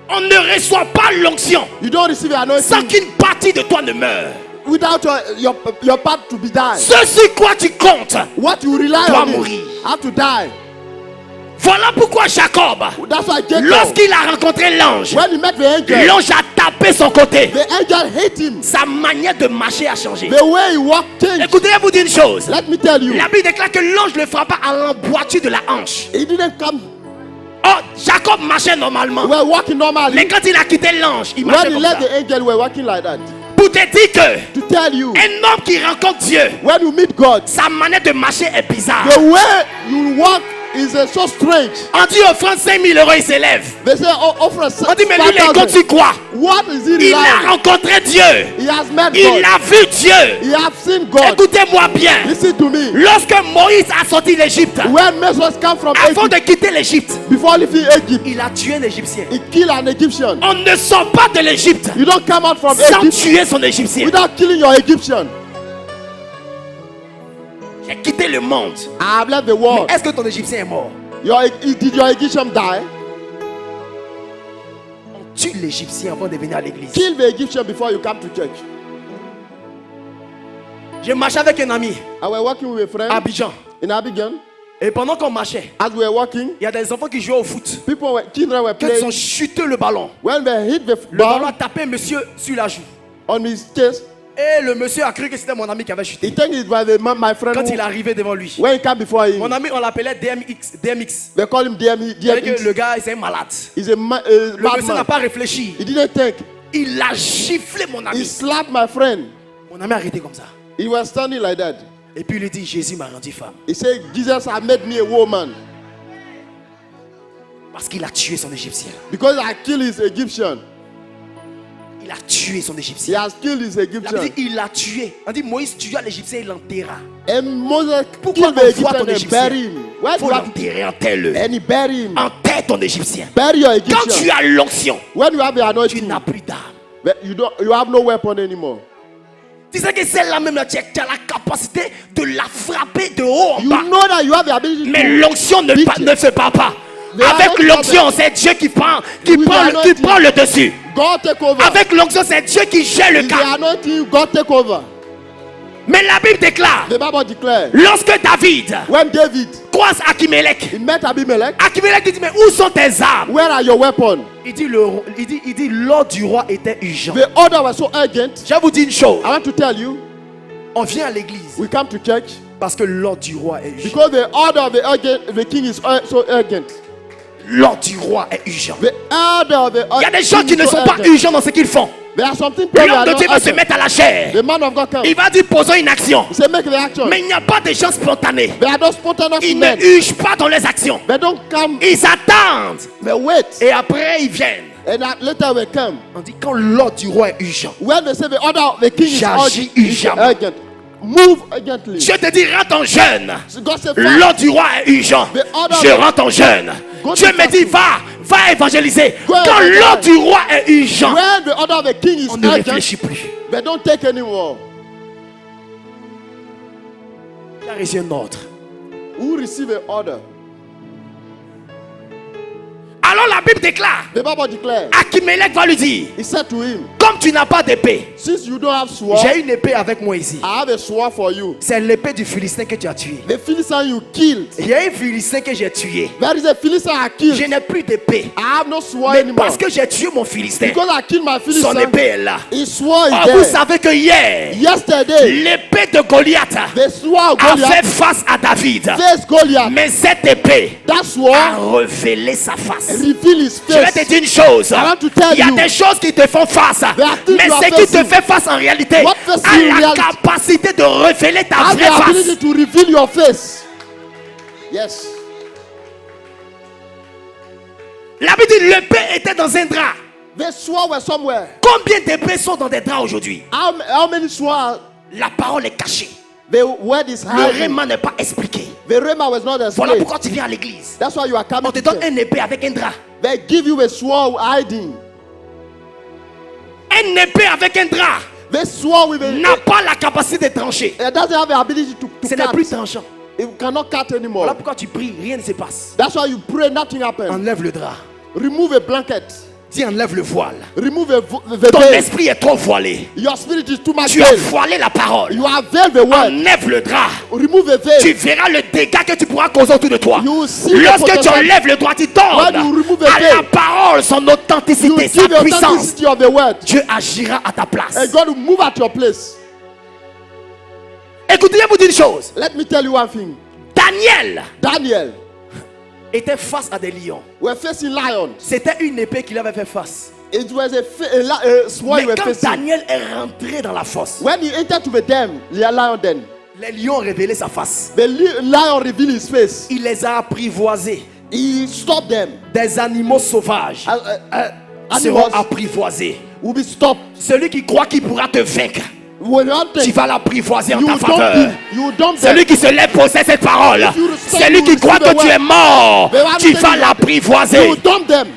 On ne reçoit pas l'onction You don't receive the sans anointing qu'une partie de toi ne meure. without your part to be died. Ce sur quoi tu comptes What you rely doit on mourir. have to die. Voilà pourquoi Jacob, That's why Jacob, lorsqu'il a rencontré l'ange, when he met the angel, l'ange a tapé son côté. the angel hate him. Sa manière de marcher a changé. The way he walked changed. Écoutez-vous dire une chose. Let me tell you, La Bible déclare que l'ange le frappa à l'emboîture de la hanche. he didn't come. Oh, Jacob marchait normalement. We were walking normally. Mais quand il a quitté l'ange, il marchait When he comme left ça. the angel, we were walking like that. Pour te dire que To tell you, un homme qui rencontre Dieu, when you meet God, sa manière de marcher est bizarre. the way you walk is so strange. On dit offrande 5 000 euros, il s'élève. They say, oh, offer us On dit mais lui, il compte 5,000. sur quoi? What is he Il a relying? rencontré Dieu. He has met Il God. a vu Dieu. He has seen God. Écoutez-moi bien. Listen to me. Lorsque Moïse a sorti l'Égypte, When Moses came from avant Egypt, de quitter l'Égypte, before leaving Egypt, il a tué un Égyptien. he killed an Egyptian. On ne sort pas de l'Égypte You don't come out from sans Egypt tuer son Égyptien. without killing your Egyptian. J'ai quitté le monde. I have left the Mais world. est-ce que ton Égyptien est mort? Did your Egyptian die? On tue l'Égyptien avant de venir à l'église. Kill the Egyptian before you come to church. J'ai marché avec un ami I was walking with a friend à Abidjan. in Abidjan. Et pendant qu'on marchait, As we were walking, il y a des enfants qui jouaient au foot. children were Quand ils ont playing. chuté le ballon, When they hit the le ballon ball a tapé un monsieur sur la joue. on his chest, Et le monsieur a cru que c'était mon ami qui avait he chuté. think it was my friend. Quand il Who, est arrivé devant lui, when he came before him, mon ami, on l'appelait DMX. they call him C'est-à-dire que DMX. le gars, c'est un malade. He's a Le monsieur n'a madman. pas réfléchi. He didn't think. Il a giflé mon He ami. slapped my friend. Mon ami a arrêté comme ça. He was standing like that. Et puis il lui dit, Jésus m'a rendu femme. He said, Jesus has made me a woman Parce qu'il a tué son Égyptien. because I killed his Egyptian. Il a tué son He Égyptien. has killed his La Bible Egyptian. dit, il l'a tué. On dit, Moïse tua l'Égyptien, il l'enterra. And Moses Pourquoi killed the on voit ton Egyptian and Égyptien? bury him. Why Il do faut you have to l'enterrer, enterre-le. and he bury him? Enterre ton Égyptien. Bury your Quand tu Egyptian. as l'onction, When you have the tu anointing, n'as plus d'âme. but you have no weapon anymore. Tu sais que celle-là même, là, tu as la capacité de la frapper de haut en You bas. know that you have the ability Mais to. l'onction ne se bat pas. Mais Avec avec l'onction, c'est Dieu qui prend, Oui, mais qui prend le dessus. God take over. Avec l'onction, c'est Dieu qui gère le With cas. the anointing, God take over. Mais la Bible déclare, The Bible declares lorsque David when David croise Achimelech, he met Abimelech, Achimelech dit, mais où sont tes armes? where are your weapons? Il dit, l'ordre du roi était urgent. The order was so urgent. Je vais vous dire une chose. I want to tell you, On vient à l'église we come to church parce que l'ordre du roi est urgent. because the order of the king is so urgent. L'ordre du roi est urgent. The order of the Il y a des gens king qui is ne so sont pas urgent. urgents dans ce qu'ils font. There are some things people L'homme are de not Dieu va se urgent. mettre à la chair. The man of God comes. Il va dire posons une action. He say make the action. Mais il n'y a pas de gens spontanés. They are not spontaneous Ils men. ne hugent pas dans les actions. They don't come. Ils attendent. They wait. Et après ils viennent. And later they come. On dit quand l'ordre du roi est urgent. When they say the order of the king is J'agis urgent, urgemment. move urgently. Dieu te dit rentre en jeûne. God say L'ordre du roi est urgent. The order Je of- rentre en jeûne. Go Dieu to me dit va évangéliser. Go Quand evangelize. l'ordre du roi est urgent, when the order of the king is on ne urgent, réfléchit plus. they don't take anymore. Il a reçu un ordre. Who receive an order? Alors la Bible déclare, The Bible declares. Achimelech va lui dire, He said to him, comme tu n'as pas d'épée, since you don't have sword, j'ai une épée avec moi ici. I have a sword for you. C'est l'épée du Philistin que tu as tué. The Philistine you killed. Il y a un Philistin que j'ai tué. There is a Philistine I killed. Je n'ai plus d'épée. I have no sword Mais anymore. parce que j'ai tué mon Philistin, Because I killed my son Philistine, épée est là. his sword is Oh, vous there. savez que hier, Yesterday, l'épée de Goliath the sword of a Goliath fait face à David. faced Goliath. Mais cette épée That a sword révélé sa face. revealed his Je vais te face. dire une chose. I want to tell Il y a you. des choses qui te font face. There are things Mais you are ce qui te facing. fait face en réalité What face a in la reality? capacité de révéler ta Have vraie the ability face. to reveal your face. Yes. La Bible dit l'épée était dans un drap. The sword was somewhere. Combien d'épées sont dans des draps aujourd'hui? How many swords? La parole est cachée. The word is Le hiding. réma n'est pas expliqué. The rhema was not Voilà displayed. pourquoi tu viens à l'église. That's why you are coming On te to donne church. une épée avec un drap. They give you a sword hiding. Une épée avec un drap The sword with n'a pas la capacité de trancher. it doesn't have the ability to Ce n'est cut. plus tranchant. You cannot cut anymore. Voilà pourquoi tu pries, rien ne se passe. That's why you pray, nothing happens. Enlève le drap. Remove a blanket. Dis enlève le voile. Remove the Ton veil. esprit est trop voilé. Your spirit is too much Tu as veiled. voilé la parole. You have veiled the word. Enlève le drap. Remove the veil. Tu verras le dégât que tu pourras causer autour de toi. You will see the Lorsque tu potential. enlèves le droit, tu When donnes you remove the à la veil, parole son You authenticité, see sa the puissance. authenticity of the word. Dieu agira à ta place. And God will move at your place. Écoutez, je vous dis une chose. Let me tell you one thing. Daniel Daniel était face à des lions. were facing lions. C'était une épée qu'il avait fait face. It was a sword Mais you were quand facing. Daniel est rentré dans la fosse, When he entered to the den, the lion den, les lions ont révélé sa face. the lion revealed his face. Il les a apprivoisés. He stopped them. Des animaux sauvages seront Animals apprivoisés. will be stopped. Celui qui croit qu'il pourra te vaincre, When you tu vas l'apprivoiser en you ta dump faveur. him. You dump them. Celui qui se lève possède cette parole. If you respect, Celui you qui croit receive que the tu es word. mort, The Bible tu says vas you- l'apprivoiser. You dump them.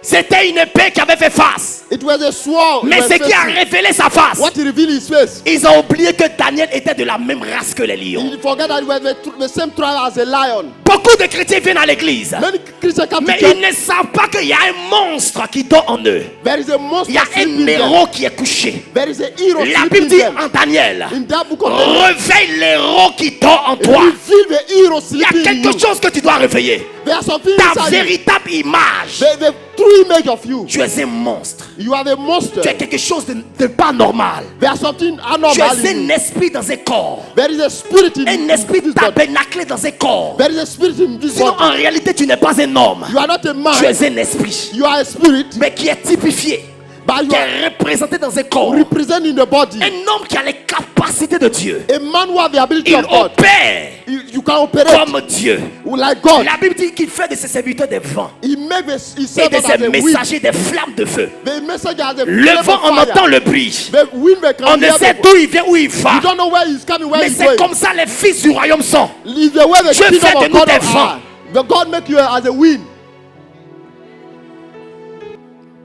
C'était une épée qui avait fait face. It was a sword. Mais you were ce qui a facing. révélé sa face, What he revealed his face. ils ont oublié que Daniel était de la même race que les lions. You forget that he was the same tribe as a lion. Beaucoup de chrétiens viennent à l'église, Many Christians come to mais church. ils ne savent pas qu'il y a un monstre qui dort en eux. There is a monster Il y a sleeping un there. héros qui est couché. There is a hero La sleeping Bible dit there. en Daniel, In that book of Daniel, réveille l'héros qui dort en toi. reveal the hero Il y a sleeping in quelque you. chose que tu dois réveiller. There are something Ta inside you. véritable image. The true image of you. Tu es un monstre. You are a monster. Tu es quelque chose de pas normal. There is something Tu abnormal es in un you. esprit dans un corps. There is a spirit in Un esprit this body. tabernaclé dans un corps. There is a spirit in this Sinon, body. en réalité, tu n'es pas un homme. You are not a man. Tu es un esprit. You are a spirit, Mais qui est typifié. but you Qui are est représenté dans un corps. representing the body. Un homme qui a les capacités de Dieu. A man who has the ability Il of God. opère You can operate comme Dieu. like God. La Bible dit qu'il fait de ses serviteurs des vents. He makes his Et servant de as ses a wind. messagers des flammes de feu. The messenger as a Le flame vent, of on fire. entend le bruit. The wind may On come ne here, sait but d'où il vient, où il va. you don't know where he's coming, where Mais he's c'est going. comme ça les fils du royaume sont. It's the way the Dieu kingdom fait de of nous God des are. vents. The God make you as a wind.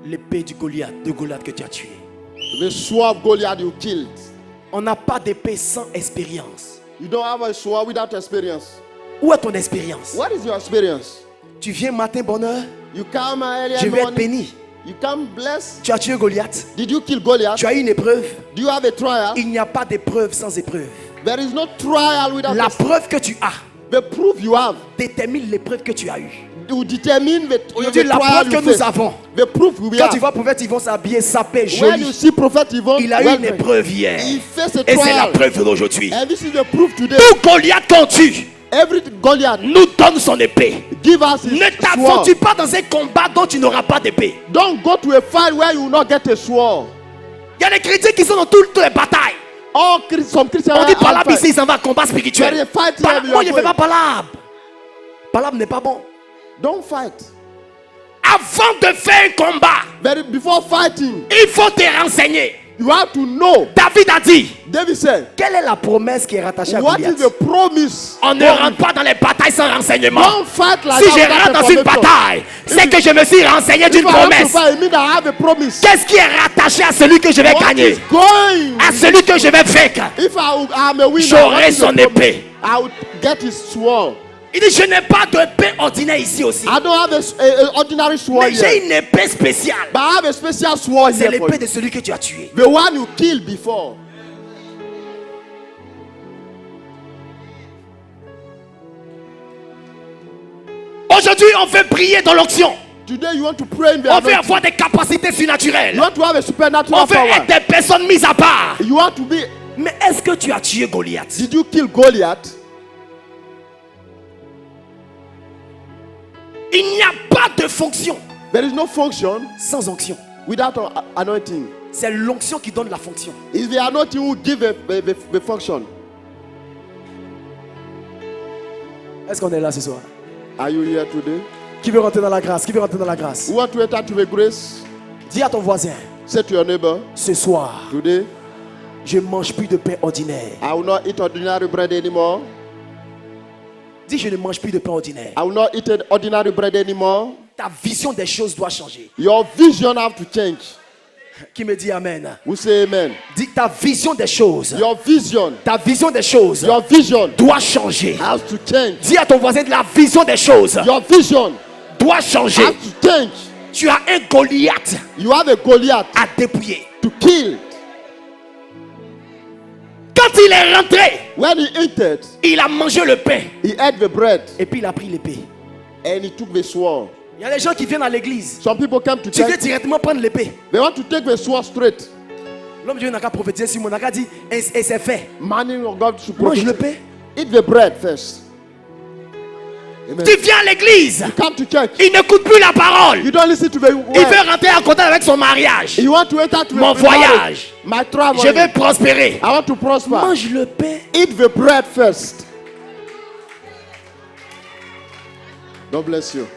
L'épée de Goliath que tu as tué. The sword of Goliath you killed. On n'a pas d'épée sans expérience. You don't have a sword without experience. Où est ton expérience? What is your experience? Tu viens matin, bonne heure. You come early Je in the vais être morning. béni. You come blessed. Tu as tué Goliath. Did you kill Goliath? Tu as eu une épreuve. Do you have a trial? Il n'y a pas d'épreuve sans épreuve. There is no trial without La preuve que tu as the proof you have. détermine l'épreuve que tu as eue. You determine the Aujourd'hui, la trial preuve you que nous face. avons. The proof we Quand have. tu vois prophète Yvon s'habiller, sapé, When you joli. see Prophet Yvon, Il a eu well une done. épreuve hier. He faced a Et c'est la trial. preuve d'aujourd'hui. And this is the proof today. Tout Goliath qu'on tue, Every Goliath nous donne son épée. give us his Ne sword. t'aventure pas dans un combat dont tu n'auras pas d'épée. Don't go to a fight where you will not get a sword. Il y a des chrétiens qui sont dans toutes les batailles. Some Christians On dit are Palab fight. ici, ils s'en vont à combat There is spirituel. a fight Palab- here, Moi, you je are ne fais pas going. Palab. Palab n'est pas bon. Don't fight. Avant de faire un combat, Before fighting, il faut te renseigner. you have to know. David a dit, David said, quelle est la promesse qui est rattachée à what is Goliath? the promise? On ne rentre pas dans les batailles sans renseignement. Don't fight like Si that je without rentre a dans une promise. bataille, c'est que je me suis renseigné If d'une I have to promesse. fight, it means I have a promise. Qu'est-ce qui est rattaché à celui que je vais What gagner? is going? À celui que je vais vaincre? If I'm a winner, J'aurai what is the son promise? épée. I will get his sword. Il dit, je n'ai pas d'épée ordinaire ici aussi. I don't have a ordinary sword Mais j'ai here, une épée spéciale. but I have a special sword C'est here for l'épée you. de celui que tu as tué. The one you killed before. Aujourd'hui, on veut briller dans l'onction. Today you want to pray in the On veut anointing. avoir des capacités surnaturelles. You want to have a supernatural On veut power. être des personnes mises à part. You want to be. Mais est-ce que tu as tué Goliath? Did you kill Goliath? Il n'y a pas de fonction There is no function sans onction. without anointing. C'est l'onction qui donne la fonction. It's the anointing who give the function. Est-ce qu'on est là ce soir? Are you here today? Qui veut rentrer dans la grâce? Qui veut rentrer dans la grâce? You want to enter to the grace? Dis à ton voisin, Say to your neighbor, ce soir, today je ne mange plus de pain ordinaire. I will not eat ordinary bread anymore. Dis, je ne mange plus de pain ordinaire. I will not eat ordinary bread anymore. Ta vision des choses doit changer. Your vision have to change. Qui me dit amen? Who say amen? Dis ta vision des choses. Your vision. Ta vision des choses Your vision doit changer. has to change. Dis à ton voisin de la vision des choses Your vision doit changer. has to change. Tu as un Goliath You have a Goliath à dépouiller. to kill. Quand il est rentré, When he entered, il a mangé le pain he ate the bread et puis il a pris l'épée. and he took the sword. Il y a des gens qui viennent à l'église. Some people come to Tu viens church, directement prendre l'épée. they want to take the sword straight. L'homme de Dieu n'a qu'à prophétiser sur mon n'a qu'à dire et c'est fait. Man of God should Mange le protect. pain. Eat the bread first. Amen. Tu viens à l'église. Come to church. Il n'écoute plus la parole. You don't listen to the Il word. veut rentrer en contact avec son mariage. You want to enter to Mon the marriage. voyage. My travel. Je vais prospérer. I want to prosper. Mange le pain. Eat the bread first. God bless you.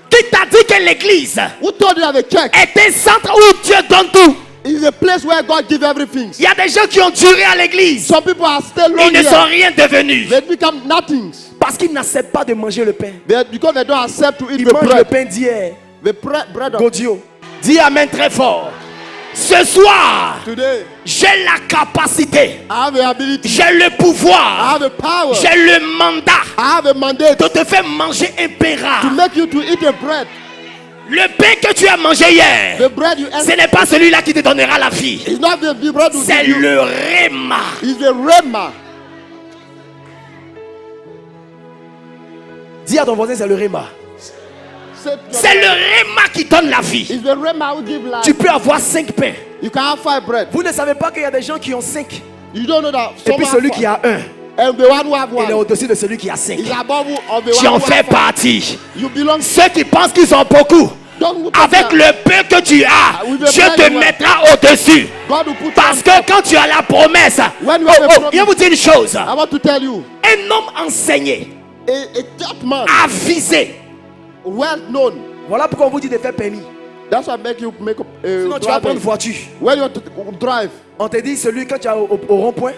Qui t'a dit que l'église Who told you that the church est un centre où Dieu donne tout? is a place where God gives everything? Il y a des gens qui ont duré à l'église. Some people are still long Ils ne sont here. rien devenus. They become nothing. Parce qu'ils n'acceptent pas de manger le pain. Because they don't accept to eat Ils the mangent le bread. pain d'hier. The bread of Godio. Dis amen très fort. Ce soir, today. j'ai la capacité, I have the ability. j'ai le I pouvoir, have the power. j'ai le mandat I have a mandate de te faire manger un pain to rare. make you to eat the bread. Le pain que tu as mangé hier, The bread you ce ate n'est pas celui-là qui te donnera la vie. is not the bread you C'est give you. le réma. It's the rema. Dis à ton voisin, c'est le réma. C'est C'est le réma qui donne la vie. It's the rema who give life. Tu peux avoir 5 pains. You can have 5 bread. Vous ne savez pas qu'il y a des gens qui ont 5. You don't know that. Et puis some celui have qui a 1, and the one who have il est one au-dessus de celui qui a 5. is above of the Tu one en who fais have five. partie. You belong. Ceux qui pensent qu'ils ont beaucoup, Don't look avec at le pain que tu as, With the Dieu bread te you have. mettra au-dessus. God will put Parce you que on top. quand tu as la promesse, When you have a promise, je vais vous dire une chose. I want to tell you, Un homme enseigné, a church man, avisé. well known. Voilà pourquoi on vous dit de faire permis. That's what make you make Sinon tu vas prendre driving. voiture. When you want to drive, On te dit celui quand tu es au rond-point,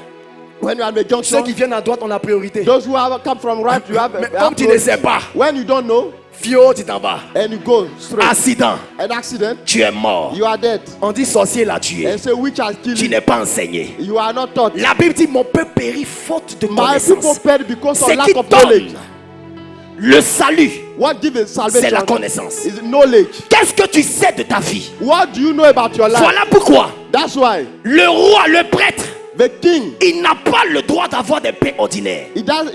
when you are at the ceux junction, qui viennent à droite ont la priorité. those who have come from right, you have Mais a comme tu ne sais pas, when you don't know, fio, tu t'en vas. and you go straight, Accident, an accident, tu es mort. you are dead. On dit sorcier l'a tué. And say which has killed Tu you. n'es pas enseigné. You are not taught. La Bible dit mon peuple périt faute de My people connaissance. perish because Ce of lack qui of knowledge. donne le salut, What gives c'est salvation la connaissance. is knowledge. Qu'est-ce que tu sais de ta vie? What do you know about your life? Voilà pourquoi That's why le roi, le prêtre, the king, il n'a pas le droit d'avoir des pains ordinaires. he doesn't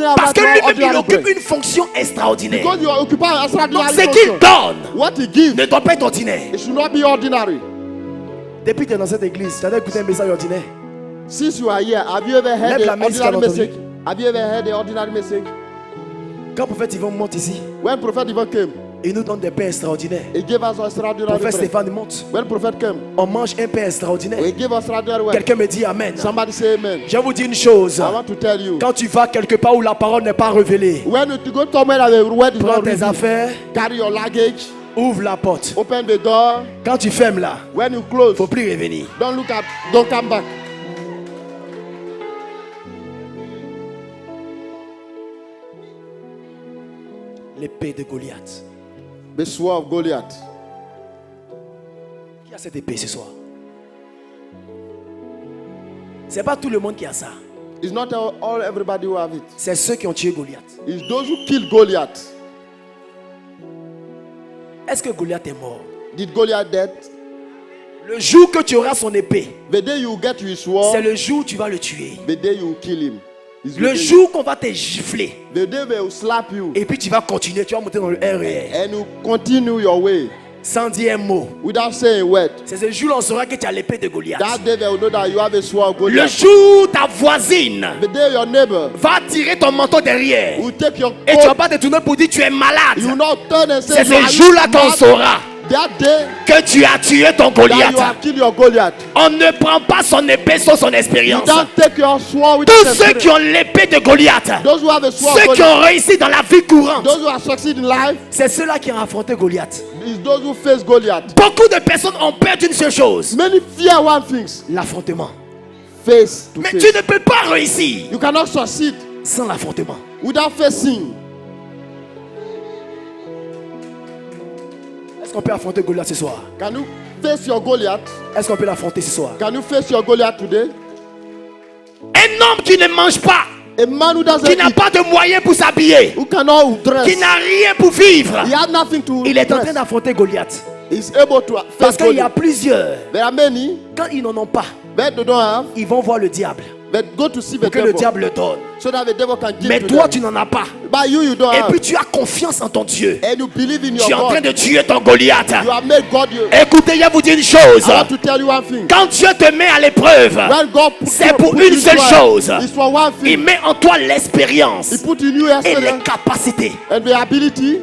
have Parce que that lui-même, il ordinary occupe bread. une fonction extraordinaire. Because you occupy an Donc extraordinary ce qu'il function. donne What he gives, ne doit pas être ordinaire. it should not be ordinary. Depuis que tu es dans cette église, tu as écouté un message ordinaire. Since you are here, have you ever heard Lève la the main si tu as ordinary entendu. message? Have you ever heard the ordinary message? Quand le prophète Yvon monte ici, When prophet even came, il nous donne des pains extraordinaires. he gave us extraordinary Prophète bread. Stéphane monte, When prophet came, on mange un pain extraordinaire. he gave us extraordinary word. Quelqu'un me dit Amen. Somebody say amen. Je vais vous dire une chose. I want to tell you. Quand tu vas quelque part où la parole n'est pas révélée, When you go somewhere that the word is prends not tes revealed, affaires, carry your luggage, ouvre la porte. open the door. Quand tu fermes là, When you close, faut plus revenir. don't look at, don't come back. L'épée de Goliath. The sword of Goliath. Qui a cette épée ce soir? C'est pas tout le monde qui a ça. It's not all everybody who have it. C'est ceux qui ont tué Goliath. It's those who killed Goliath. Est-ce que Goliath est mort? Did Goliath dead? Le jour que tu auras son épée, The day you get his c'est sword, le jour où tu vas le tuer. the day you kill him. It's the Le day- jour qu'on va te gifler. the day they will slap you Et puis tu vas continuer, tu vas monter dans le RER. and you continue your way Sans dire un mot. without saying a word. C'est ce jour-là on saura que tu as l'épée de Goliath. That day they will know that you have a sword of Le Goliath. jour où ta voisine The day your neighbor va tirer ton manteau derrière. will take your Et tu vas coat, pas te tourner pour dire tu es you will malade. not turn and say, C'est "You are ce jour-là qu'on mad." saura That day que tu as tué ton that you Goliath. have killed your Goliath. On ne prend pas son épée sans son You expérience. don't take your sword with Tous your ceux qui ont l'épée de Goliath, Those who have a sword of ceux qui Goliath, ont réussi dans la vie courante, those who have succeeded in life, c'est ceux-là qui ont affronté Goliath. is those who face Goliath. Beaucoup de personnes ont peur d'une seule chose, Many fear one thing, l'affrontement. face to Mais face. tu ne peux pas réussir You cannot succeed sans l'affrontement. without facing. Est-ce qu'on peut affronter Goliath ce soir? Can you face your Goliath? Est-ce qu'on peut l'affronter ce soir? Can you face your Goliath today? Un homme qui ne mange pas, A man who doesn't qui n'a eat, pas de moyens pour s'habiller, who cannot dress, qui n'a rien pour vivre, he had nothing to il est en train dress. d'affronter Goliath. He's able to Parce face qu'il y a Goliath. plusieurs, There are many quand ils n'en ont pas, that they don't have, ils vont voir le diable but go to see the pour que le devil, diable le donne. so that the devil can give Mais to toi, them. tu n'en as pas. But you don't Et have. puis tu as confiance en ton Dieu. And you believe in your Tu es en train God. de tuer ton Goliath. You have made God you. Écoutez, je vais vous dire une chose. I want to tell you one thing. Quand Dieu te met à l'épreuve, When God put c'est you- pour put une you seule through, chose. it's for one Il thing. met en toi l'expérience He put in you et les experience capacités. and the ability.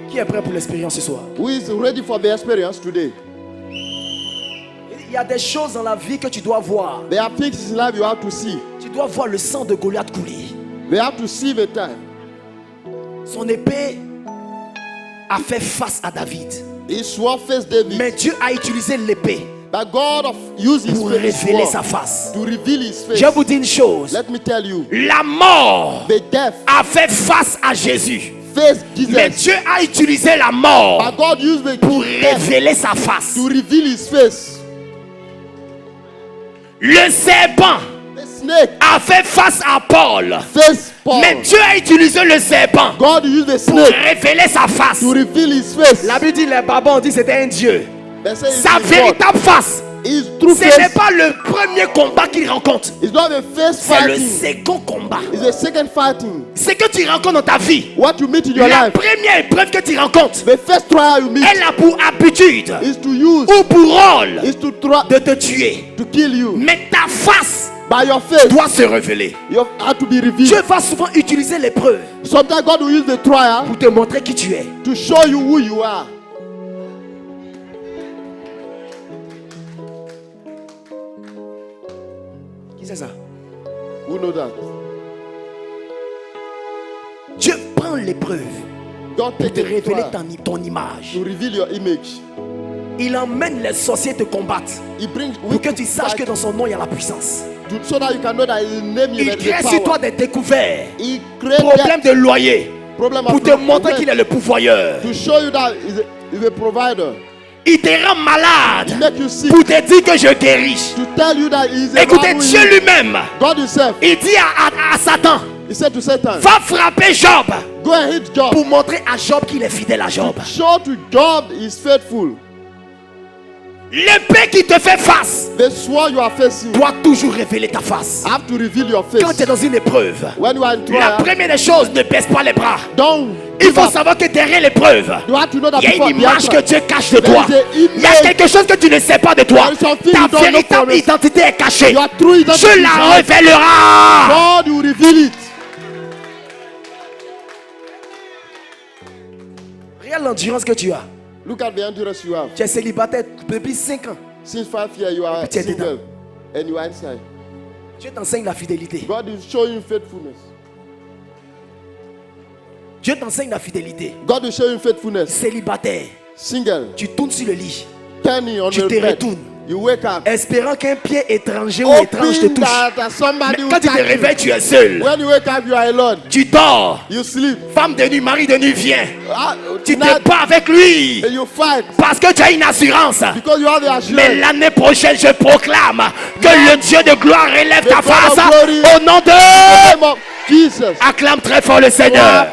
Qui est prêt pour l'expérience ce soir? Who is ready for the experience today? Il y a des choses dans la vie que tu dois voir. There are things in life you have to see. Tu dois voir le sang de Goliath couler. We have to see the time. Son épée a fait face à David. He swore face David. Mais Dieu a utilisé l'épée But God used his pour face révéler sword sa face. to reveal his face. Je vous dis une chose. Let me tell you. La mort The death a fait face à Jésus. face Mais Jesus. Dieu a utilisé la mort But God used the pour death révéler sa face. to reveal his face. Le serpent The snake a fait face à Paul. face Paul. Mais Dieu a utilisé le serpent God used the pour snake révéler sa face. to reveal his face. La Bible dit les babans ont dit c'était un Dieu. They say Sa it's God. véritable face, His true ce n'est face pas le premier combat qu'il rencontre. is not the first C'est le fighting. second combat. It's the second fighting. Ce que tu rencontres dans ta vie, What you meet in your la life. première épreuve que tu rencontres, The first trial you meet elle a pour habitude is to use, ou pour rôle is to try de te tuer. to kill you. Mais ta face By your face, doit se révéler. you have to be revealed. Dieu va souvent utiliser l'épreuve Sometimes God will use the trial pour te montrer qui tu es. to show you who you are. Qui c'est ça? Who know that? Dieu prend l'épreuve God pour take te a révéler trial ton image. to reveal your image. Il emmène les sorciers te combattre He brings pour que tu saches que dans son nom il y a la puissance. so that you can know that His name Il is crée the sur toi power. des découvertes, He created problème de loyer, problem pour of te montrer rent, qu'il est le pourvoyeur. to show you that he's a provider. Il te rend malade Make you sick. pour te dire que je guéris. To tell you that he's a Écoutez, man who Dieu heals. lui-même, God himself, il dit à Satan, he said to Satan, va frapper Job go and hit Job. pour montrer à Job qu'il est fidèle à Job. Show to Job is faithful. L'épée qui te fait face The sword you are facing doit toujours révéler ta face. have to reveal your Quand tu es face. dans une épreuve, When you are in la trial, première des choses, ne baisse pas les bras. don't Il give faut up. savoir que derrière l'épreuve, You have to know that il y a before une the image que answer, Dieu cache de there toi. is a Il y a image. quelque chose que tu ne sais pas de toi. There is something Ta you don't know véritable for it. identité est cachée. Your true identity Je is la hidden. révélera. God will reveal it. Regarde l'endurance que tu as. Look at the endurance you have. Tu es célibataire depuis 5 ans. Since 5 years you are Tu es single and you are inside. Dieu t'enseigne la fidélité. God is showing you faithfulness. Dieu t'enseigne la fidélité. God will show you faithfulness. Célibataire, Single, tu tournes sur le lit, turning on tu the te bed. retournes, You wake up. espérant qu'un pied étranger ou étrange te Hoping touche. that somebody Mais will quand tu te touch you. réveilles, tu es seul. When you wake up, you are alone. Tu dors. You sleep. Femme de nuit, mari de nuit, viens. Tu te Tonight, bats avec lui. and you fight Parce que tu as une assurance. because you have the Mais assurance. l'année prochaine, je proclame que le Dieu de gloire relève The ta God of face glory. au nom In the de... name of Jesus. Acclame très fort le Seigneur.